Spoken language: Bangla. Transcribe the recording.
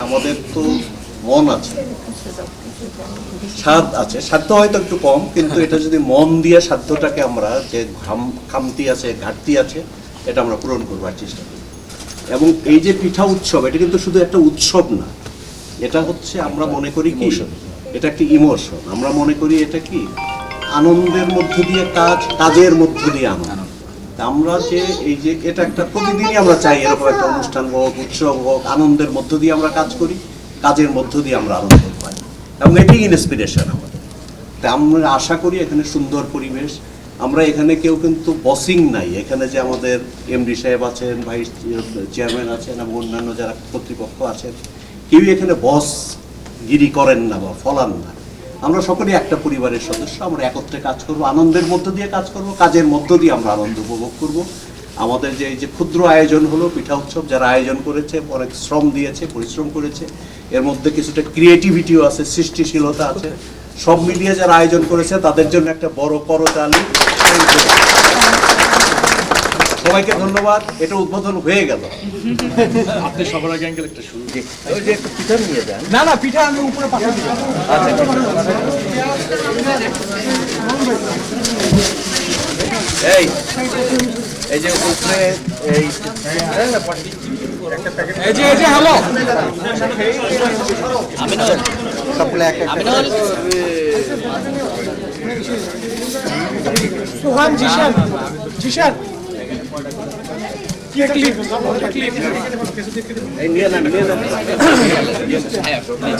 আমাদের তো মন আছে, স্বাদ আছে, সাধ্য হয়তো একটু কম, কিন্তু এটা যদি মন দিয়ে সাধ্যটাকে আমরা যে খামতি আছে, ঘাটতি আছে, এটা আমরা পূরণ করবার চেষ্টা করি। এবং এই যে পিঠা উৎসব, এটা কিন্তু শুধু একটা উৎসব না, এটা হচ্ছে আমরা মনে করি কি এটা একটি ইমোশন। আমরা মনে করি এটা কি আনন্দের মধ্য দিয়ে কাজ, কাজের মধ্য দিয়ে আনন্দ। আমরা যে এই যে এটা একটা প্রতিদিনই আমরা চাই এরকম একটা অনুষ্ঠান হোক, উৎসব হোক, আনন্দের মধ্য দিয়ে আমরা কাজ করি, কাজের মধ্য দিয়ে আমরা আনন্দ পাই, এবং এটাই ইন্সপিরেশন আমাদের। তাই আমরা আশা করি এখানে সুন্দর পরিবেশ। আমরা এখানে কেউ কিন্তু বসিং নাই, এখানে যে আমাদের এমডি সাহেব আছেন, ভাইস চেয়ারম্যান আছেন এবং অন্যান্য যারা কর্তৃপক্ষ আছেন, কেউ এখানে বস গিরি করেন না বা ফলান না। আমরা সকলেই একটা পরিবারের সদস্য, আমরা একত্রে কাজ করব, আনন্দের মধ্য দিয়ে কাজ করব, কাজের মধ্য দিয়ে আমরা আনন্দ উপভোগ করব। আমাদের যে এই যে ক্ষুদ্র আয়োজন হলো পিঠা উৎসব, যারা আয়োজন করেছে অনেক শ্রম দিয়েছে, পরিশ্রম করেছে, এর মধ্যে কিছুটা ক্রিয়েটিভিটিও আছে, সৃষ্টিশীলতা আছে, সব মিলিয়ে যারা আয়োজন করেছে তাদের জন্য একটা বড় করতালি। সবাইকে ধন্যবাদ। এটা উদ্বোধন হয়ে গেল। আপনি সবার আগে অ্যাঙ্গেল একটা শুরু। ওই যে একটু পিঠা নিয়ে যান। না না, পিঠা আমি উপরে পাঠিয়ে দিই। এই এই যে উপরে এই এই যে হ্যালো সকলে এক এক সোহান জিশান জিশান কি ক্লিপ এই নিয়ে নেন, নিয়ে নেন। সবাই